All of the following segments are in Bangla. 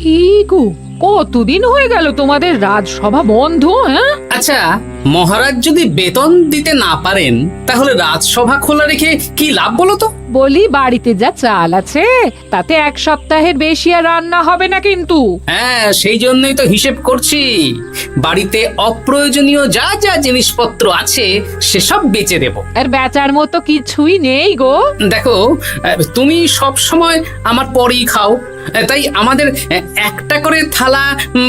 কি গো, কতদিন হয়ে গেল তোমাদের রাজসভা বন্ধ? হ্যাঁ, আচ্ছা, মহারাজ যদি বেতন দিতে না পারেন তাহলে রাজসভা খোলা রেখে কি লাভ বলো তো? বলি বাড়িতে যা চাল আছে তাতে এক সপ্তাহের বেশি আর রান্না হবে না কিন্তু। হ্যাঁ, সেই জন্যই তো হিসেব করছি। বাড়িতে অপ্রয়োজনীয় যা যা জিনিসপত্র আছে সেসব বেচে দেব। আর বেচার মতো কিছুই নেই গো। দেখো, তুমি সব সময় আমার পরেই খাও, তাই আমাদের একটা করে থালা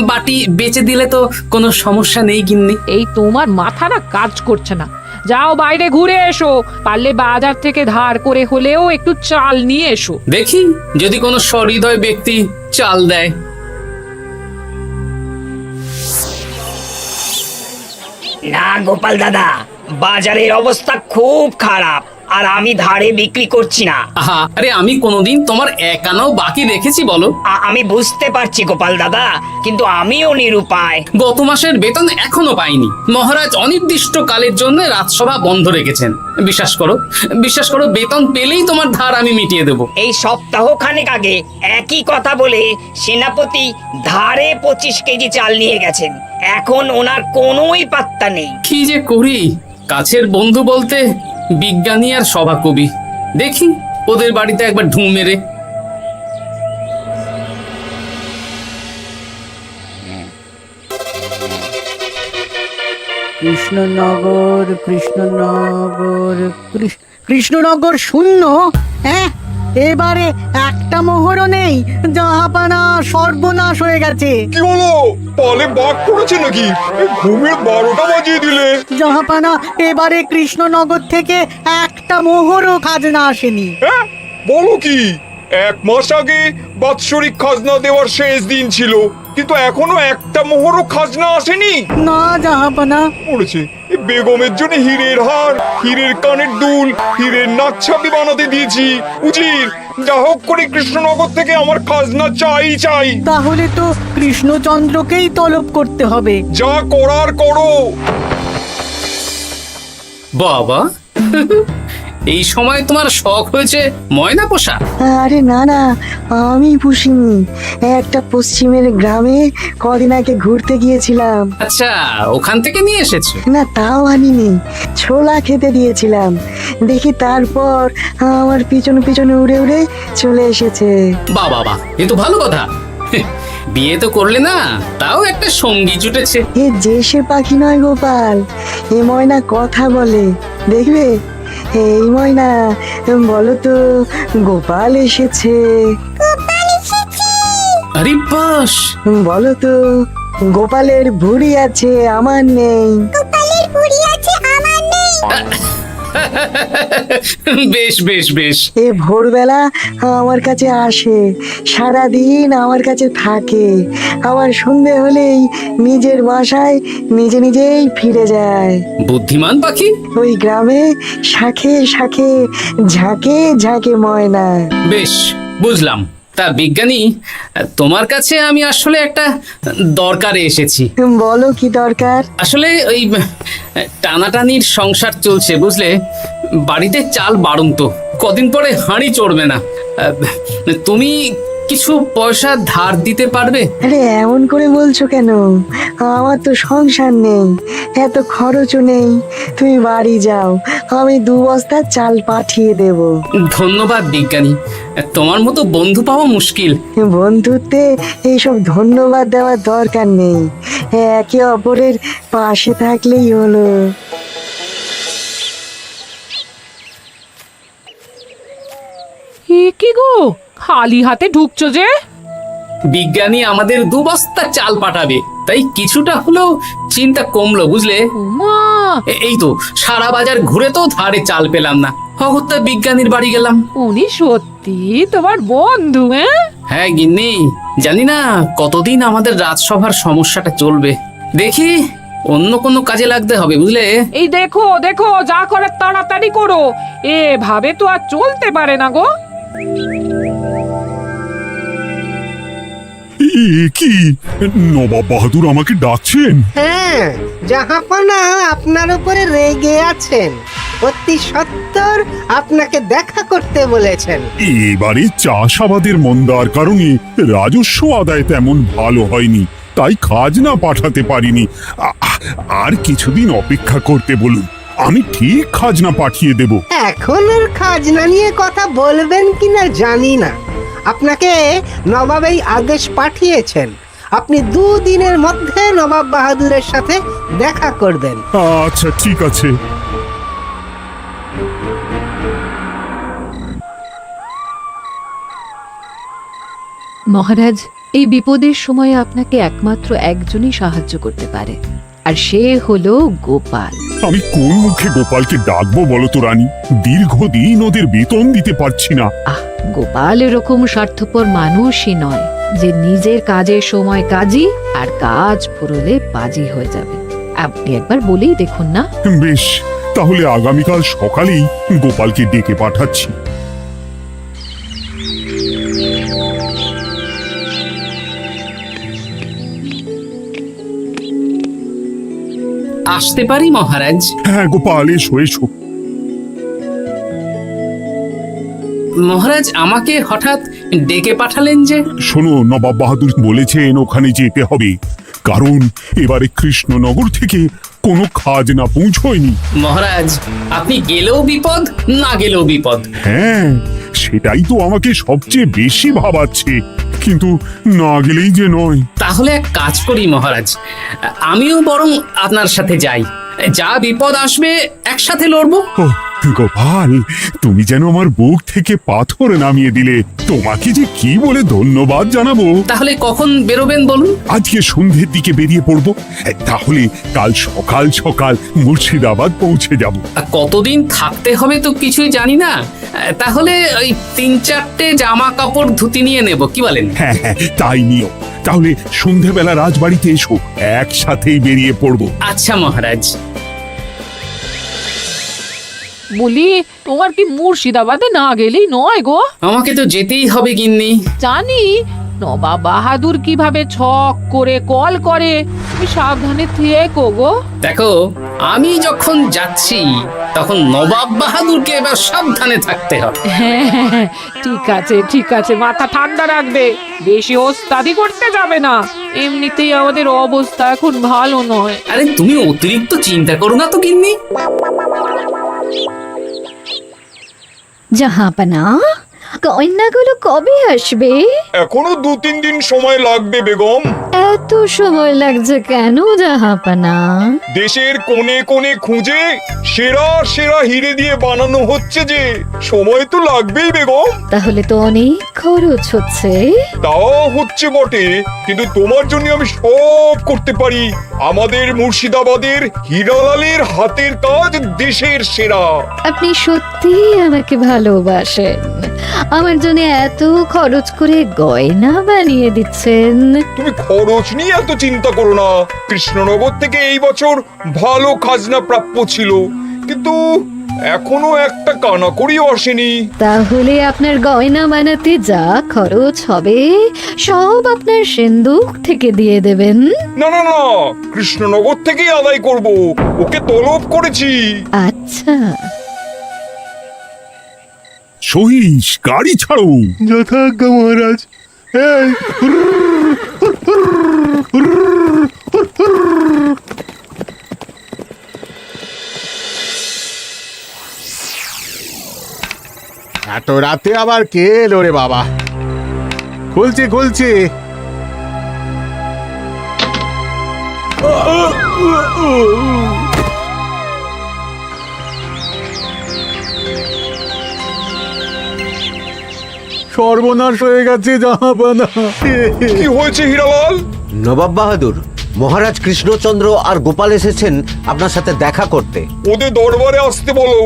বাটি বেচে দিলে তো কোনো সমস্যা নেই গিন্নি। এই তোমার মাথা না কাজ করছে না। যাও বাইরে ঘুরে এসো, পারলে বাজার থেকে ধার করে হলেও একটু চাল নিয়ে এসো। দেখি যদি কোনো সহৃদয় ব্যক্তি চাল দেয়। না গোপাল দাদা, বাজারের অবস্থা খুব খারাপ, আর আমি ধারে বিক্রি করছি না। আহা, আরে আমি কোনোদিন তোমার একানাও বাকি রেখেছি বলো? আমি বুঝতে পারছি গোপাল দাদা, কিন্তু আমিও নিরুপায়। গত মাসের বেতন এখনো পাইনি। মহারাজ অনির্দিষ্ট কালের জন্য রাজসভা বন্ধ রেখেছেন। বিশ্বাস করো, বিশ্বাস করো, বেতন পেলেই তোমার ধার আমি মিটিয়ে দেব। এই সপ্তাহ খানেক আগে একই কথা বলে সেনাপতি ধারে 25 কেজি চাল নিয়ে গেছেন। এখন ওনার কোনোই পাত্তা নেই। কি যে করি, কাছের বন্ধু বলতে বিজ্ঞানী আর সভাকবি। দেখি ওদের বাড়িতে একবার ঢুঁ মেরে। কৃষ্ণনগর কৃষ্ণনগর কৃষ্ণনগর শূন্য। হ্যাঁ, এবারে একটা মোহরও নেই। জাহাপানা সর্বনাশ হয়ে গেছে। কি হলো? পালে বাঘ পড়েছে নাকি? এই ঘুমের 12টা বাজিয়ে দিলে। জাহাপানা, এবারে কৃষ্ণনগর থেকে একটা মোহরও খাজনা আসেনি। হ্যাঁ, বলো কি? 1 মাস আগে বাৎসরিক খাজনা দেওয়ার শেষ দিন ছিল, কিন্তু এখনো একটা মোহরও খাজনা আসেনি। না জাহাপানা। পড়েছে এই বেগমের জন্য হীরের হার, হীরের কানের দুল, হীরের নাকছাবি বানাতে দিয়েছি। উজির, যা হোক করে কৃষ্ণনগর থেকে আমার খাজনা চাই চাই। তাহলে তো কৃষ্ণচন্দ্রকেই তলব করতে হবে। যা করার করো। বাবা, এই সময় তোমার শখ হয়েছে ময়না পোষা? আরে না না, আমি পুষিনি। একটা পশ্চিমের গ্রামে কদিন আগে ঘুরতে গিয়েছিলাম। আচ্ছা, ওখান থেকে নিয়ে এসেছো? না, তাও আনিনি, ছোলা খেতে দিয়েছিলাম। দেখি তারপর আমার পিছনে পিছনে উড়ে উড়ে চলে এসেছে। বাহ বাহ বাহ, এ তো ভালো কথা। বিয়ে তো করলে না, তাও একটা সঙ্গী জুটেছে। এ যে সে পাখি নয় গোপাল, এ ময়না কথা বলে, দেখবে। এই ময়না, বলো তো গোপাল এসেছে। আরে বাস, বলো তো গোপালের ভুঁড়ি আছে আমার নেই। বেশ বেশ বেশ। এ ভোরবেলা আমার কাছে আসে, সারাদিন আমার কাছে থাকে, আবার সন্ধে হলেই নিজের বাসায় নিজে নিজেই ফিরে যায়। বুদ্ধিমান পাখি। ওই গ্রামে শাখে শাখে ঝাঁকে ঝাঁকে ময়না। বেশ, বুঝলাম। তা বিজ্ঞানী, তোমার কাছে আমি আসলে একটা দরকারে এসেছি। বলো কি দরকার? আসলে ওই টানাটানির সংসার চলছে, বুঝলে। বাড়িতে চাল বাড়ন্ত, কদিন পরে হাঁড়ি চড়বে না। তুমি কিছু পয়সা ধার দিতে পারবে? আরে এমন করে বলছো কেন? আমার তো সংসার নেই, এত খরচও নেই। তুমি বাড়ি যাও, আমি 2 বস্তা চাল পাঠিয়ে দেব। ধন্যবাদ বিজ্ঞানী, তোমার মতো বন্ধু পাওয়া মুশকিল। বন্ধুত্বে এইসব ধন্যবাদ দেওয়ার দরকার নেই, একে অপরের পাশে থাকলেই হলো। এ কি গো, খালি হাতে ঢুকছো যে? বিজ্ঞানী আমাদের 2 বস্তা চাল পাঠাবে, তাই কিছুটা হলেও চিন্তা কমলো, বুঝলে। ওমা, এই তো সারা বাজার ঘুরে তো ধারে চাল পেলাম না, অগত্যা বিজ্ঞানীর বাড়ি গেলাম। উনি সত্যি তোমার বন্ধু? হ্যাঁ গিন্নি, জানি না কতদিন আমাদের রাজসভার সমস্যাটা চলবে। দেখি অন্য কোনো কাজে লাগতে হবে, বুঝলে। এই দেখো দেখো, যা করার তাড়াতাড়ি করো, এভাবে তো আর চলতে পারে না গো। কি নবাব বাহাদুর আমাকে ডাকছেন? হ্যাঁ, জাহাপনা আপনার উপরে রেগে আছেন। অতি সত্বর বাহাদুর আপনাকে দেখা করতে বলেছেন। এবারে চাষাবাদের মন্দার কারণে রাজস্ব আদায় তেমন ভালো হয়নি, তাই খাজনা পাঠাতে পারিনি। আর কিছুদিন অপেক্ষা করতে বলুন, আমি ঠিক খাজনা পাঠিয়ে দেব। এখন আর খাজনা নিয়ে কথা বলবেন কিনা জানি না। আপনাকে নবাব এই আদেশ পাঠিয়েছেন, আপনি 2 দিনের মধ্যে নবাব বাহাদুরের সাথে দেখা করবেন। আচ্ছা ঠিক আছে। মহারাজ, এই বিপদের সময়ে আপনাকে একমাত্র একজনই সাহায্য করতে পারে, আর সে হলো গোপাল। আমি কোন মুখে গোপালকে ডাকবো বলো তো রানী? দীর্ঘদিন ওদের বেতন দিতে পারছি না। গোপাল এরকম স্বার্থপর মানুষই নয় যে নিজের কাজের সময় কাজী আর কাজ ফুরলে বাজি হয়ে যাবে। আপনি একবার বলেই দেখুন না। বেশ, তাহলে আগামীকাল সকালেই গোপালকে ডেকে পাঠাচ্ছি। আসতে পারি মহারাজ? হ্যাঁ গোপাল, এসো এসো। মহারাজ আমাকে হঠাৎ ডেকে পাঠালেন যে? শোনো, নবাব বাহাদুর বলেছেন ওখানে যেতে হবে, কারণ এবারে কৃষ্ণনগর থেকে কোনো খাজনা পৌঁছয়নি। মহারাজ, আপনি গেলেও বিপদ, না গেলেও বিপদ। হ্যাঁ, সেটাই তো আমাকে সবচেয়ে বেশি ভাবাচ্ছে, কিন্তু না গেলেই যে নয়। তাহলে এক কাজ করি মহারাজ, আমিও বরং আপনার সাথে যাই। যা বিপদ আসবে একসাথে লড়বো। ও গোপাল, তুমি যেন আমার বুক থেকে পাথর নামিয়ে দিলে। তোমাকে যে কি বলে ধন্যবাদ জানাবো। তাহলে কখন বেরোবেন বলুন? আজকে সন্ধ্যের দিকে বেরিয়ে পড়বো, তাহলে কাল সকাল সকাল মুর্শিদাবাদ পৌঁছে যাব। কতদিন থাকতে হবে তো কিছুই জানি না, তাহলে ওই 3-4টে জামা কাপড় ধুতি নিয়ে নেব, কি বলেন? হ্যাঁ হ্যাঁ, তাই নিও। তাহলে সন্ধ্যাবেলা রাজবাড়িতে এসো, একসাথেই বেরিয়ে পড়বো। আচ্ছা মহারাজ। বলি, তোমার কি মুর্শিদাবাদে না গেলেই নয় গো? আমাকে তো যেতেই হবে গিন্নি। জানি নবাব বাহাদুর কিভাবে ছক করে কল করে, তুমি সাবধানে থেকো গো। দেখো, আমি যখন যাচ্ছি তখন নবাব বাহাদুরকে এবার সাবধানে থাকতে হবে। হ্যাঁ, ঠিক আছে ঠিক আছে, মাথা ঠান্ডা রাখবে, বেশি ওস্তাদি করতে যাবে না। এমনিতেই আমাদের অবস্থা এখন ভালো নয়। আরে তুমি অতিরিক্ত চিন্তা করো না তো গিন্নি। জাহাপনা, কন্যাগুলো কবে আসবে? এখনো 2-3 দিন সময় লাগবে বেগম। এত সময় লাগছে কেন জাহাপনা? দেশের কোণে কোণে খুঁজে সেরা সেরা হিরে দিয়ে বানানো হচ্ছে যে, সময় তো লাগবেই বেগম। তাহলে তো অনেক খরচ হচ্ছে। তাও হচ্ছে বটে, কিন্তু তোমার জন্য আমি সব করতে পারি। আমাদের মুর্শিদাবাদের হীরালালের হাতের কাজ দেশের সেরা। আপনি সত্যি আমাকে ভালোবাসেন, আমার জন্য এত খরচ করে গয়না বানিয়ে দিচ্ছেন। তুমি খরচ নিয়ে এত চিন্তা করো না। কৃষ্ণনগর থেকে এই বছর ভালো খাজনা প্রাপ্য ছিল, কিন্তু এখনো একটা কানাকড়িও আসেনি। তাহলে আপনার গয়না বানাতে যা খরচ হবে সব আপনার সিন্দুক থেকে দিয়ে দেবেন? না না না, কৃষ্ণনগর থেকেই আদায় করব, ওকে তলব করেছি। আচ্ছা, সহিস, গাড়ি ছাড়ো। যথাজ্ঞা মহারাজ। এই এত রাতে আবার কে এলো রে বাবা? খুলছি খুলছি। সর্বনাশ হয়ে গেছে জাহাপানা। কি হয়েছে হীরালাল? নবাব বাহাদুর, মহারাজ কৃষ্ণচন্দ্র আর গোপাল এসেছেন আপনার সাথে দেখা করতে। ওদের দরবারে আসতে বলো।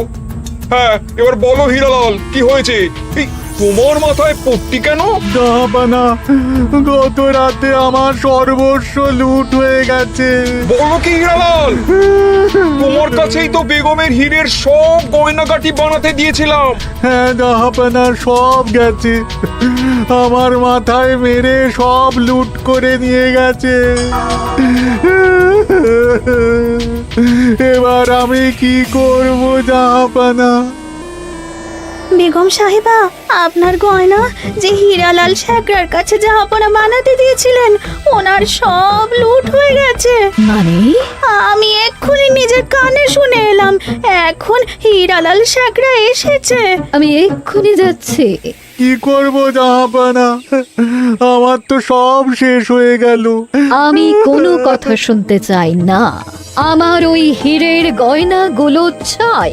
হ্যাঁ, এবার বলো হীরালাল, কি হয়েছে? এই, তোমার মাথায় পট্টি কেন? জাহাপানা, গত রাতে আমার সর্বস্ব লুট হয়ে গেছে। বলো কি হীরালাল? তোমার কাছেই তো বেগমের হীরের সব গয়নাগাটি বানাতে দিয়েছিলাম। হ্যাঁ জাহাপানা, সব গেছে। আমার মাথায় মেরে সব লুট করে নিয়ে গেছে। এবার আমি কি করব জাহাপানা? বেগম সাহেবা, আপনার গয়না যে হীরালাল শেখরার কাছে জাহাপনা বানাতে দিয়েছিলেন, ওনার সব লুট হয়ে গেছে। মানে? আমি এক্ষুনি নিজের কানে শুনে এলাম, এখন হীরালাল শেখরা এসেছে। আমি এক্ষুনি যাচ্ছি। কি করব জাহাপানা, আমার তো সব শেষ হয়ে গেল। আমি কোনো কথা শুনতে চাই না, আমার ওই হীরের গয়নাগুলো চাই।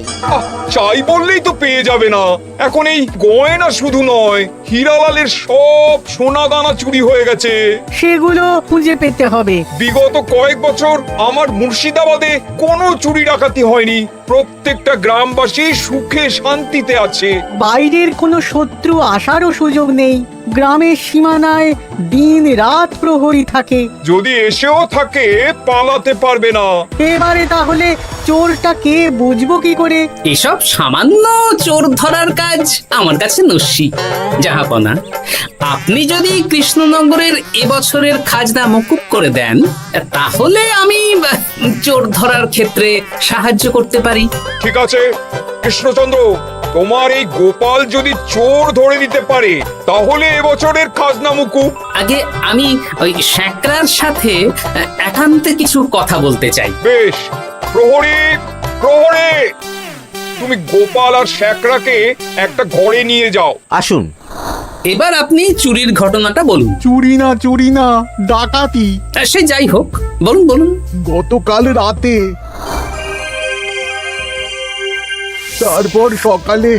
চাই বললেই তো পেয়ে যাবে না। এখন এই গয়না শুধু নয়, হীরালালের সব সোনা দানা চুরি হয়ে গেছে। সেগুলো খুঁজে পেতে হবে। বিগত কয়েক বছর আমার মুর্শিদাবাদে কোনো চুরি ডাকাতি হয়নি। প্রত্যেকটা গ্রামবাসী সুখে শান্তিতে আছে। বাইরের কোনো শত্রু আসারও সুযোগ নেই। গ্রামের সীমানায় দিন রাত প্রহরী থাকে। যদি এসেও থাকে, পালাতে পারবে না। এবারে তাহলে চোরটা কে বুঝবো কি করে? এসব সামান্য চোর ধরার কাজ আমার কাছে নস্যি। জাহাপনা, আপনি যদি কৃষ্ণনগরের এবছরের খাজনা মকুব করে দেন, তাহলে আমি চোর ধরার ক্ষেত্রে সাহায্য করতে পারি। ঠিক আছে কৃষ্ণচন্দ্র, তোমার এই গোপাল যদি চোর ধরে দিতে পারে, তাহলে এবছরের খাজনা মুকুব। আগে আমি ওই শেখরার সাথে একান্তে কিছু কথা বলতে চাই। বেশ, প্রহরী প্রহরী, তুমি গোপাল আর শেখরাকে একটা ঘরে নিয়ে যাও। আসুন। এবার আপনি চুরির ঘটনাটা বলুন। চুরি না, ডাকাতি। সে যাই হোক, বলুন বলুন। গতকাল রাতে, তারপর সকালে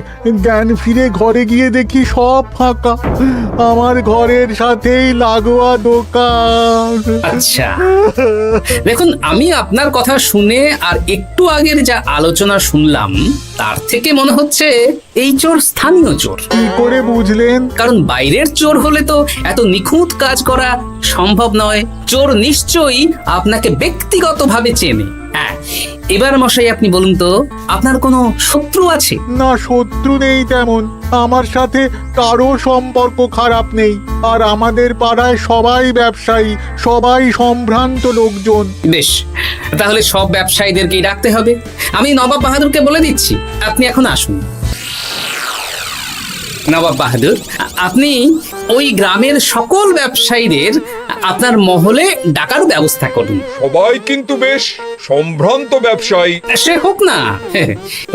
জ্ঞান ফিরে ঘরে গিয়ে দেখি সব ফাঁকা। আমার ঘরের সাথেই লাগোয়া দোকান। আচ্ছা, দেখুন, আমি আপনার কথা শুনে আর একটু আগের যা আলোচনা শুনলাম, তার থেকে মনে হচ্ছে এই চোর স্থানীয় চোর। কি করে বুঝলেন? কারণ বাইরের চোর হলে তো এত নিখুঁত কাজ করা সম্ভব নয়। চোর নিশ্চয়ই আপনাকে ব্যক্তিগতভাবে চেনে। হ্যাঁ, এবার মশাই আপনি বলুন তো, আপনার কোনো শত্রু আছে? না, শত্রু নেই তেমন। আমার সাথে কারো সম্পর্ক খারাপ নেই। আর আমাদের পাড়ায় সবাই ব্যবসায়ী, সবাই সম্ভ্রান্ত লোকজন। বেশ, তাহলে সব ব্যবসায়ীদেরকেই ডাকতে হবে। আমি নবাব বাহাদুরকে বলে দিচ্ছি, আপনি এখন আসুন। নবাব বাহাদুর, আপনি ওই গ্রামের সকল ব্যবসায়ীদের আপনার মহলে ডাকার ব্যবস্থা করুন। সবাই কিন্তু বেশ সম্ভ্রান্ত ব্যবসায়ী। সে হোক না,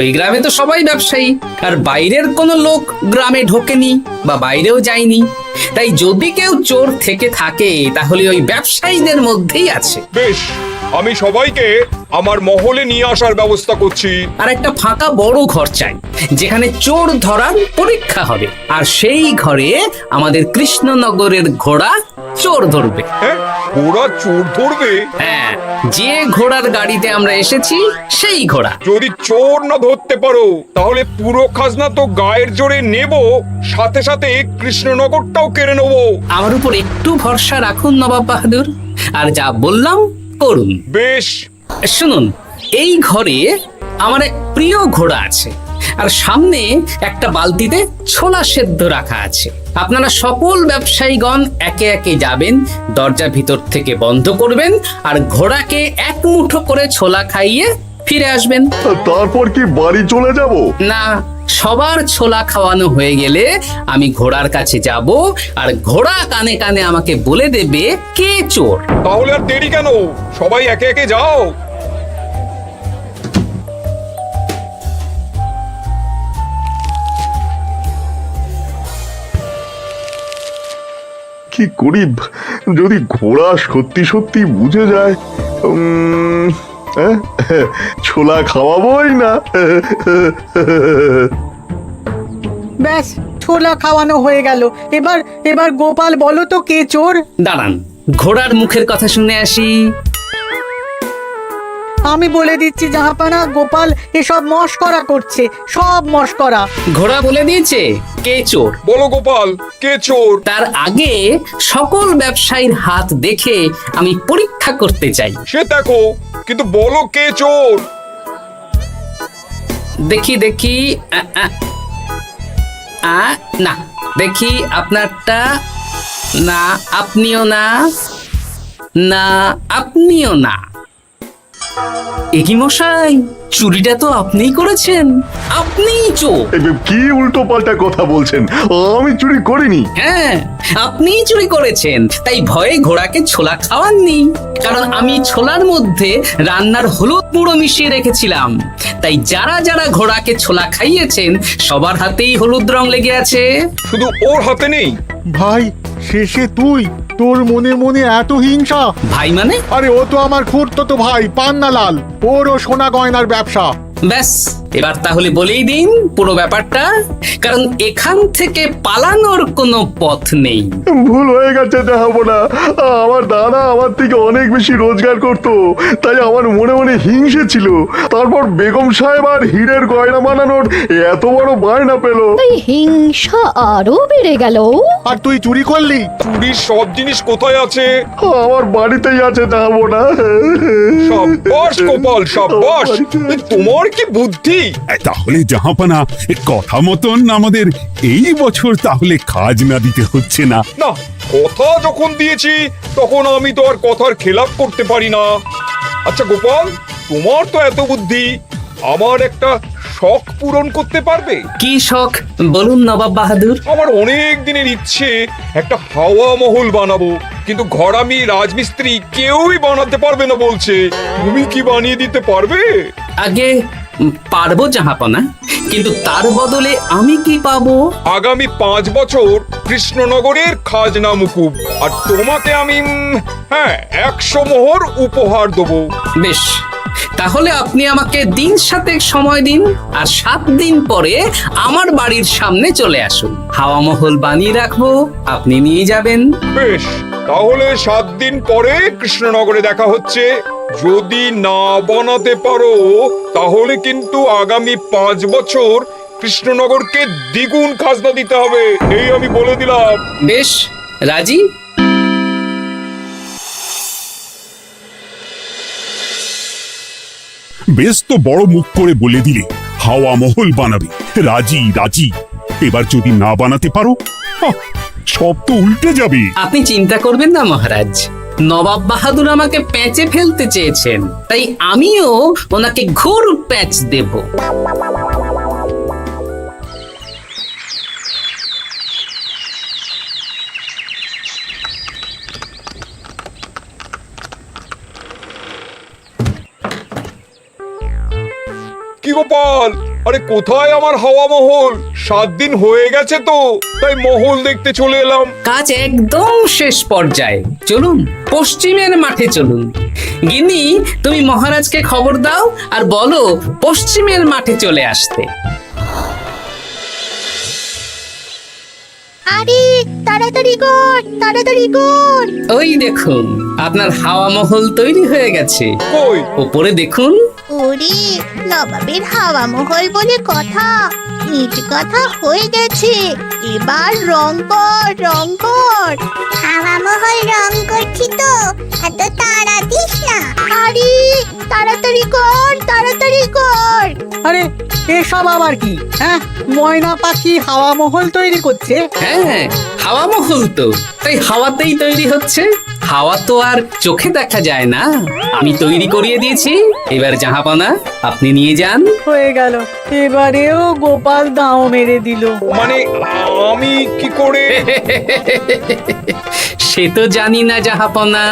ওই গ্রামে তো সবাই ব্যবসায়ী, আর বাইরের কোনো লোক গ্রামে ঢোকেনি বা বাইরেও যায়নি। তাই যদি কেউ চোর থেকে থাকে, তাহলে ওই ব্যবসায়ীদের মধ্যেই আছে। বেশ, আমি সবাইকে আমার মহলে নিয়ে আসার ব্যবস্থা করছি। আর একটা ফাঁকা বড় ঘর চাই, যেখানে চোর ধরার পরীক্ষা হবে। আর সেই ঘরে আমাদের কৃষ্ণনগরের ঘোড়া চোর ধরবে। হ্যাঁ, ঘোড়া চোর ধরবে? হ্যাঁ, যে ঘোড়ার গাড়িতে আমরা এসেছি সেই ঘোড়া। যদি চোর না ধরতে পারো, তাহলে পুরো খাজনা তো গায়ের জোরে নেব, সাথে সাথে কৃষ্ণনগরটাও কেড়ে নেব। আমার উপর একটু ভরসা রাখুন নবাব বাহাদুর, আর যা বললাম করুন। বেশ, শুনুন, এই ঘরে আমার এক প্রিয় ঘোড়া আছে, আর সামনে একটা বালতিতে ছোলা সেদ্ধ রাখা আছে। আপনারা সকল ব্যবসায়ীগণ একে একে যাবেন, দরজা ভিতর থেকে বন্ধ করবেন, আর ঘোড়াকে এক মুঠো করে ছোলা খাইয়ে ফিরে আসবেন। তারপর কি বাড়ি চলে যাব? না, সবার ছোলা খাওয়ানো হয়ে গেলে আমি ঘোড়ার কাছে যাব, আর ঘোড়া কানে কানে আমাকে বলে দেবে কে চোর। তাহলে আর দেরি কেন, সবাই একে একে যাও। কি করি যদি ঘোড়া সত্যি সত্যি বুঝে যায়? ছোলা খাওয়াবোই না। ব্যাস, ছোলা খাওয়ানো হয়ে গেল। এবার গোপাল বলো তো কে চোর? দাঁড়ান, ঘোড়ার মুখের কথা শুনে আসি। আমি বলে দিচ্ছি জাহাপানা, গোপাল এসব মশকরা করছে, সব মশকরা। ঘোড়া বলে দিয়েছে কে চোর। বলো গোপাল, কে চোর? তার আগে সকল ব্যবসায়ীর হাত দেখে আমি পরীক্ষা করতে চাই। সে দেখো, কিন্তু বলো কে চোর? দেখি দেখি, না, দেখি আপনারটা। না, আপনিও না। না, আপনিও না। একি মশাই, চুরিটা তো আপনিই করেছেন, আপনিই চোর। কি উল্টো পাল্টা কথা বলছেন? আমি চুরি করিনি। হ্যাঁ, আপনিই চুরি করেছেন, তাই ভয়ে ঘোড়াকে ছোলা খাওয়াননি। কারণ আমি ছোলার মধ্যে রান্নার হলুদ গুঁড়ো মিশিয়ে রেখেছিলাম, তাই যারা যারা ঘোড়াকে ছোলা খাইয়েছেন সবার হাতেই হলুদ রং লেগে আছে। শুধু ওর হাতে নেই। ভাই, শেষে তুই? তোর মনে মনে এত হিংসা? ভাই মানে? আরে ও তো আমার খুড়তো ভাই পান্নালাল, ওরও সোনা গয়নার ব্যবসা। ব্যাস, এবার তাহলে বলেই দিন পুরো ব্যাপারটা, কারণ এখান থেকে পালানোর কোনো পথ নেই। ভুল হয়ে গেছে দেখাবো না। আমার দাদা আমার থেকে অনেক বেশি রোজগার করত, তাই আমার মনে মনে হিংসে ছিল। তারপর বেগম সাহেব আর হীরের গয়না বানানোর এত বড় বায়না পেল, তাই হিংসা আরো বেড়ে গেল। আর তুই চুরি করলি? চুরির সব জিনিস কোথায় আছে? আমার বাড়িতেই আছে দেখাবো না। সাব্বাস গোপাল, সাব্বাস। তোমার কি বুদ্ধি! তাহলে জাহাপানা, কথা মতন আমাদের এই বছর তাহলে খাজনা দিতে হচ্ছে না। না, কথা যখন দিয়েছি তখন আমি তো আর কথার খেলাপ করতে পারি না। আচ্ছা গোপাল, তোমার তো এত বুদ্ধি, আমার একটা শখ পূরণ করতে পারবে? কি শখ বলুন নবাব বাহাদুর। আমার অনেক দিনের ইচ্ছে একটা হাওয়া মহল বানাবো, কিন্তু ঘরামি রাজমিস্ত্রি কেউই বানাতে পারবে না বলছে। তুমি কি বানিয়ে দিতে পারবে? আগে পারবো জাহাপনা, কিন্তু তার বদলে আমি কি পাবো? আগামী 5 বছর কৃষ্ণনগরের খাজনা মুকুব, আর তোমাকে আমি 100 মোহর উপহার দেবো। বেশ, তাহলে আপনি আমাকে দিন 7 সময় দিন, আর 7 দিন পরে আমার বাড়ির সামনে চলে আসুন। হাওয়া মহল বানিয়ে রাখবো, আপনি নিয়ে যাবেন। বেশ, তাহলে 7 দিন পরে কৃষ্ণনগরে দেখা হচ্ছে। যদি না বানাতে পারো তাহলে কিন্তু আগামী 5 বছর কৃষ্ণনগরকে দ্বিগুণ খাজনা দিতে হবে, এই আমি বলে দিলাম। বেশ, রাজি। বেশ তো বড় মুখ করে বলে দিলে হাওয়া মহল বানাবে। রাজি রাজি। এবার যদি না বানাতে পারো, সব তো উল্টে যাবে। আপনি চিন্তা করবেন না মহারাজ, নবাব বাহাদুর আমাকে প্যাঁচে ফেলতে চেয়েছেন, তাই আমিও ওনাকে ঘোর প্যাঁচ দেব। কি গোপাল, আরে কোথায় আমার হাওয়া মহল? 7 দিন হয়ে গেছে তো, তাই মহল দেখতে চলে এলাম। কাজ একদম শেষ পর্যায়ে, চলুন পশ্চিমের মাঠে চলুন। গিন্নি, তুমি মহারাজকে খবর দাও আর বলো পশ্চিমের মাঠে চলে আসতে। আরে তাড়াতাড়ি কর, তাড়াতাড়ি কর। ওই দেখুন, আপনার হাওয়া মহল তৈরি হয়ে গেছে। কই? উপরে দেখুন। ওরে, নবাবের হাওয়া মহল বলে কথা, ইট কথা হয়ে গেছে। এবার রং কর, রং কর। হাওয়া মহল রং করছি তো, এত তাড়া দিস না। আরে তাড়াতাড়ি কর, তাড়াতাড়ি কর। আরে এসব আবার কি? ময়না পাখি হাওয়া মহল তৈরি করছে? হ্যাঁ, হাওয়া মহল তো, তাই হাওয়াতেই তৈরি হচ্ছে। হাওয়া তো আর চোখে দেখা যায় না, আমি তৈরি করিয়ে দিয়েছি। এবার জাহাপানা আপনি নিয়ে যান। হয়ে গেল, এবারেও গোপাল দাও মেরে দিল। মানে আমি কি করে? সে তো জানি না জাহাপনা,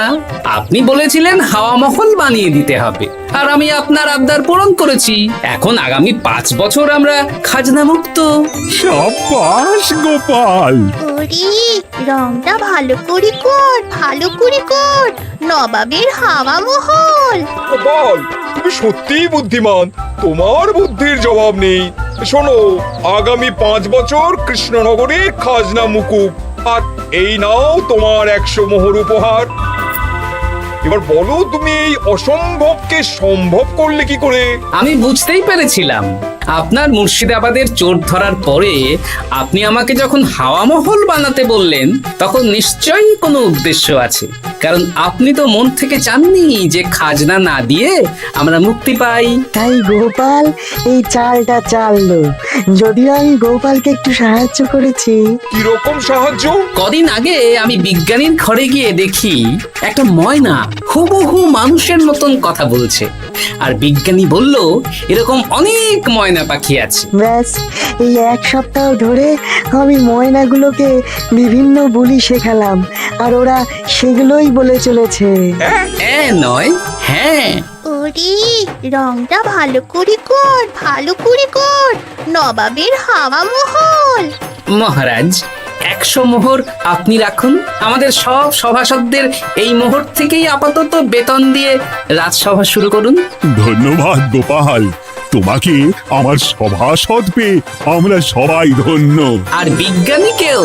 আপনি বলেছিলেন হাওয়া মহল বানিয়ে দিতে হবে, আর আমি আপনার আবদার পূরণ করেছি। এখন আগামী 5 বছর আমরা খাজনা মুক্ত। সাব্বাস গোপাল। ওরে, রংটা ভালো করে কর, ভালো করে কর। নবাবের হাওয়া মহল। গোপাল, তুমি সত্যিই বুদ্ধিমান, তোমার বুদ্ধির জবাব নেই। শোনো, আগামী 5 বছর কৃষ্ণনগরের খাজনা মুকুব, আর এই নাও তোমার 100 মোহর উপহার। এবার বলো, তুমি এই অসম্ভবকে সম্ভব করলে কি করে? আমি বুঝতেই পেরেছিলাম আপনার মুর্শিদাবাদের চোর ধরার পরে আপনি আমাকে যখন হাওয়া মহল বানাতে বললেন তখন নিশ্চয়ই কোনো উদ্দেশ্য আছে, কারণ আপনি তো মন থেকে চাননি যে খাজনা না দিয়ে আমরা মুক্তি পাই। তাই গোপাল এই চালটা চাললো। যদিও আমি গোপালকে একটু সাহায্য করেছি। কিরকম সাহায্য? কদিন আগে আমি বিজ্ঞানীর ঘরে গিয়ে দেখি একটা ময়না হুবহু মানুষের মতন কথা বলছে, আর বিজ্ঞানী বলল এরকম অনেক ময়না পাখি আছে। ব্যাস এই এক সপ্তাহ ধরে আমি ময়নাগুলোকে বিভিন্ন বুলি শেখালাম, আর ওরা সেগুলোই বলে চলেছে। নয়, হ্যাঁ। ওরে রংটা ভালো করে কর, ভালো করে কর, নবাবের হাওয়া মহল। মহারাজ, 100 মোহর আপনি রাখুন। আমাদের সব সভাসদদের এই মোহর থেকেই আপাতত বেতন দিয়ে রাজসভা শুরু করুন। ধন্যবাদ গোপাল, তোমাকে আমার সভাসদ পেয়ে আমরা সবাই ধন্য। আর বিজ্ঞানীকেও।